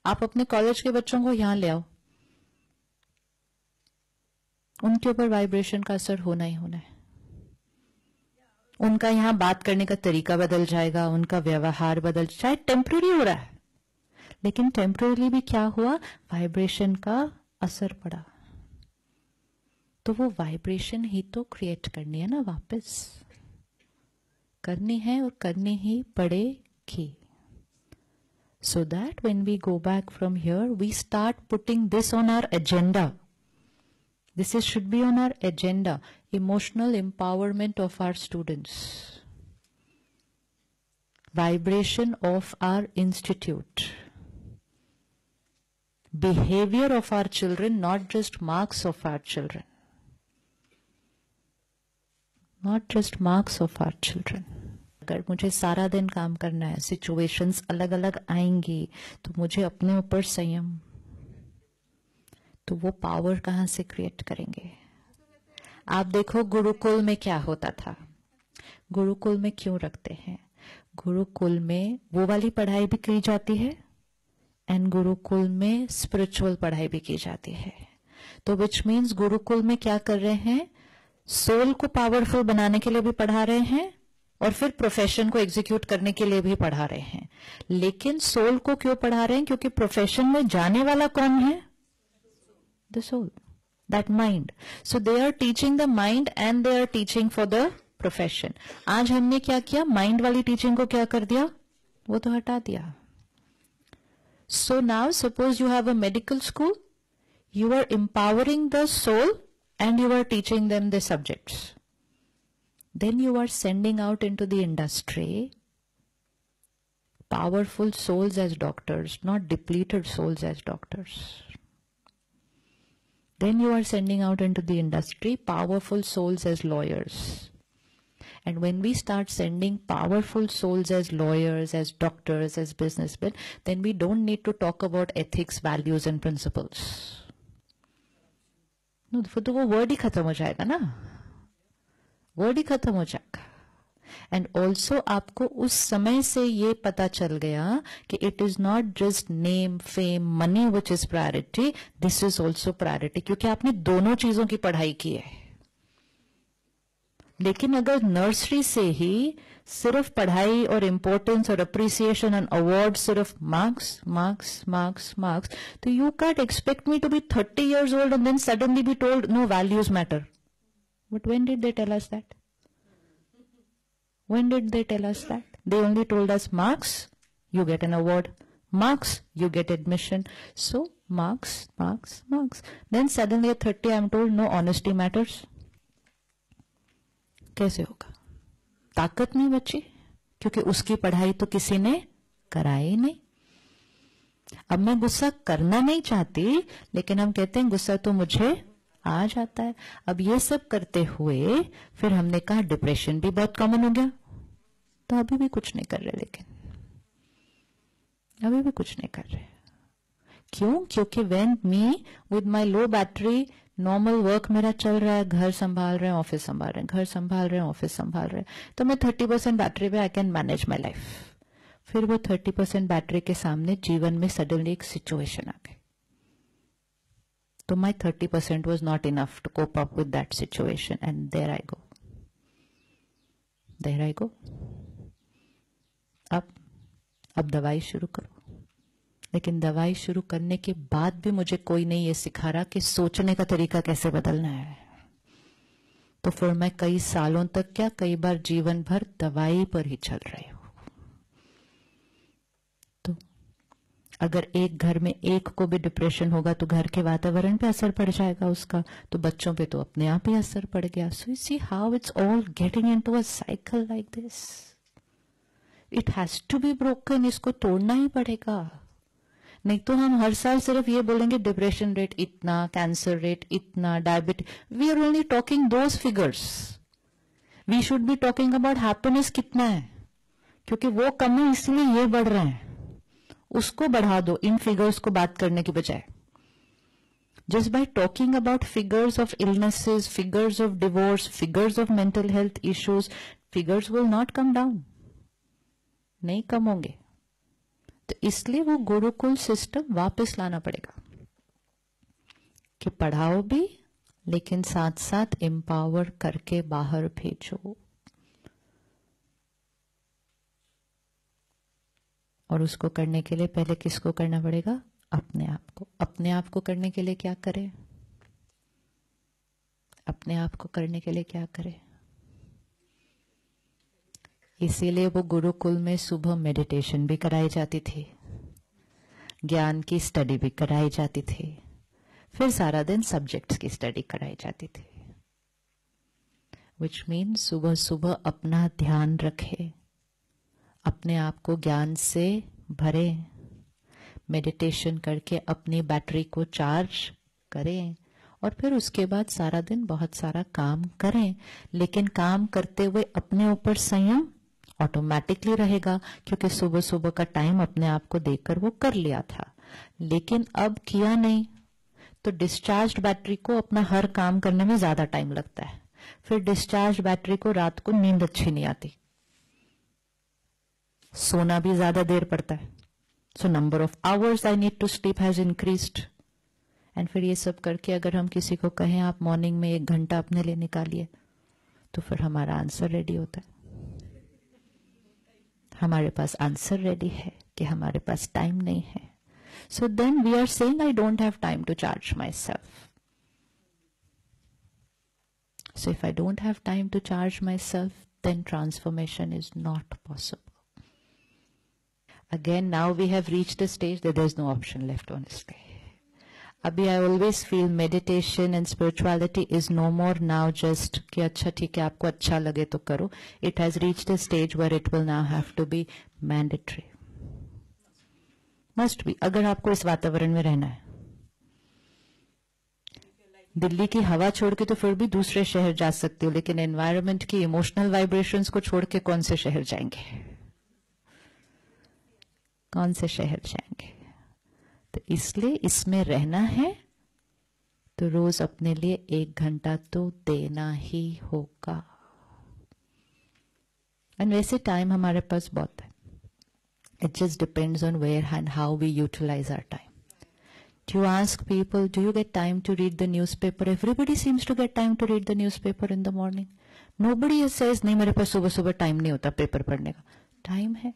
आप अपने कॉलेज के बच्चों को यहां ले आओ, उनके ऊपर वाइब्रेशन का असर होना ही होना है। उनका यहां बात करने का तरीका बदल जाएगा, उनका व्यवहार बदल, शायद टेम्पररी हो रहा है, लेकिन टेम्पररी भी क्या हुआ, वाइब्रेशन का असर पड़ा। तो वो वाइब्रेशन ही तो क्रिएट करनी है ना, वापस करनी है और करनी ही पड़ेगी। So that when we go back from here, we start putting this on our agenda. This should be on our agenda. Emotional empowerment of our students. Vibration of our institute. Behavior of our children, not just marks of our children. Not just marks of our children. अगर मुझे सारा दिन काम करना है, situations अलग अलग आएंगी, तो मुझे अपने ऊपर संयम, तो वो पावर कहां से क्रिएट करेंगे। आप देखो गुरुकुल में क्या होता था, गुरुकुल में क्यों रखते हैं, गुरुकुल में वो वाली पढ़ाई भी की जाती है एंड गुरुकुल में स्पिरिचुअल पढ़ाई भी की जाती है। तो विच मीन्स गुरुकुल में क्या कर रहे हैं, सोल को पावरफुल बनाने के लिए भी पढ़ा रहे हैं और फिर प्रोफेशन को एग्जीक्यूट करने के लिए भी पढ़ा रहे हैं। लेकिन सोल को क्यों पढ़ा रहे हैं, क्योंकि प्रोफेशन में जाने वाला कौन है, the soul, that mind. So they are teaching the mind and they are teaching for the profession. आज हमने क्या किया, माइंड वाली टीचिंग को क्या कर दिया, वो तो हटा दिया। So now suppose you have a medical school, you are empowering the soul and you are teaching them the subjects. Then you are sending out into the industry powerful souls as doctors, not depleted souls as doctors. Then you are sending out into the industry powerful souls as lawyers. And when we start sending powerful souls as lawyers, as doctors, as businessmen, then we don't need to talk about ethics, values and principles. तो वो word ही खत्म हो जाएगा ना, word ही खत्म हो जाएगा। And also आपको उस समय से ये पता चल गया कि it is not just name, fame, money which is priority, this is also priority, क्योंकि आपने दोनों चीजों की पढ़ाई की है। लेकिन अगर नर्सरी से ही सिर्फ पढ़ाई और इंपॉर्टेंस और अप्रिसिएशन एंड अवार्ड सिर्फ मार्क्स मार्क्स मार्क्स मार्क्स, तो you can't expect me to be 30 years old and then suddenly be told no, values matter. But when did they tell us that? When did they tell us that? They only told us marks, you get an award. Marks, you get admission. So marks, marks, marks. Then suddenly at 30 I am told no, honesty matters. कैसे होगा, ताकत नहीं बची, क्योंकि उसकी पढ़ाई तो किसी ने कराई नहीं। अब मैं गुस्सा करना नहीं चाहती, लेकिन हम कहते हैं गुस्सा तो मुझे आ जाता है। अब ये सब करते हुए फिर हमने कहा डिप्रेशन भी बहुत कॉमन हो गया, तो अभी भी कुछ नहीं कर रहे, लेकिन अभी भी कुछ नहीं कर रहे। क्यों, क्योंकि when me with my low battery, normal work मेरा चल रहा है, घर संभाल रहे हैं, ऑफिस संभाल रहे हैं, घर संभाल रहे हैं, ऑफिस संभाल रहे हैं, तो मैं 30% बैटरी पे I can manage my life. फिर वो 30% बैटरी के सामने जीवन में सडनली एक सिचुएशन आ गई, तो my 30% was not enough to cope up with that situation and there I go, there I go. अब दवाई शुरू करो, लेकिन दवाई शुरू करने के बाद भी मुझे कोई नहीं ये सिखा रहा कि सोचने का तरीका कैसे बदलना है। तो फिर मैं कई सालों तक, क्या कई बार जीवन भर दवाई पर ही चल रही हूं। तो अगर एक घर में एक को भी डिप्रेशन होगा तो घर के वातावरण पे असर पड़ जाएगा उसका, तो बच्चों पे तो अपने आप ही असर पड़ गया। So you see how it's all getting into a cycle like this. It has to be broken, इसको तोड़ना ही पड़ेगा। नहीं तो हम हर साल सिर्फ ये बोलेंगे डिप्रेशन रेट इतना, कैंसर रेट इतना, diabetes, we are only talking those figures. We should be talking about happiness कितना है, क्योंकि वो कम है इसलिए ये बढ़ रहे हैं, उसको बढ़ा दो इन फिगर्स को बात करने की बजाय। Just by talking about figures of illnesses, figures of divorce, figures of mental health issues, figures will not come down, नहीं कम होंगे। तो इसलिए वो गुरुकुल सिस्टम वापस लाना पड़ेगा कि पढ़ाओ भी लेकिन साथ साथ एम्पावर करके बाहर भेजो। और उसको करने के लिए पहले किसको करना पड़ेगा? अपने आप को। अपने आप को करने के लिए क्या करें? अपने आप को करने के लिए क्या करें? इसीलिए वो गुरुकुल में सुबह मेडिटेशन भी कराई जाती थी, ज्ञान की स्टडी भी कराई जाती थी, फिर सारा दिन सब्जेक्ट्स की स्टडी कराई जाती थी। विच मीन सुबह सुबह अपना ध्यान रखें, अपने आप को ज्ञान से भरें, मेडिटेशन करके अपनी बैटरी को चार्ज करें और फिर उसके बाद सारा दिन बहुत सारा काम करें। लेकिन काम करते हुए अपने ऊपर संयम ऑटोमेटिकली रहेगा, क्योंकि सुबह सुबह का टाइम अपने आप को देकर वो कर लिया था। लेकिन अब किया नहीं तो डिस्चार्ज बैटरी को अपना हर काम करने में ज्यादा टाइम लगता है, फिर डिस्चार्ज बैटरी को रात को नींद अच्छी नहीं आती, सोना भी ज्यादा देर पड़ता है। So number of hours I need to sleep has increased. And फिर ये सब करके अगर हम किसी को कहें आप मॉर्निंग में 1 घंटा अपने लिए निकालिए, तो फिर हमारा आंसर रेडी होता है। हमारे पास आंसर रेडी है कि हमारे पास टाइम नहीं है। So then we are saying I don't have time to charge myself. So if I don't have time to charge myself, then transformation is not possible. Again, now we have reached a stage that there's no option left, honestly. Abhi I always feel meditation and spirituality is no more now just कि अच्छा ठीक है आपको अच्छा लगे तो करो. It has reached a stage where it will now have to be mandatory. Must be. अगर आपको इस वातावरण में रहना है. दिल्ली की हवा छोड़ के तो फिर भी दूसरे शहर जा सकते हो, लेकिन एनवायरनमेंट की इमोशनल वाइब्रेशंस को छोड़ के कौन से शहर जाएंगे? कौन से शहर जाएंगे? तो इसलिए इसमें रहना है तो रोज अपने लिए 1 घंटा तो देना ही होगा। एंड वैसे टाइम हमारे पास बहुत है। It just depends on where and how we utilise our time. Do you ask people, do you get time to read the newspaper? Everybody seems to get time to read the newspaper in the morning. Nobody says, नहीं मेरे पास सुबह सुबह time नहीं होता paper पढ़ने का। Time है,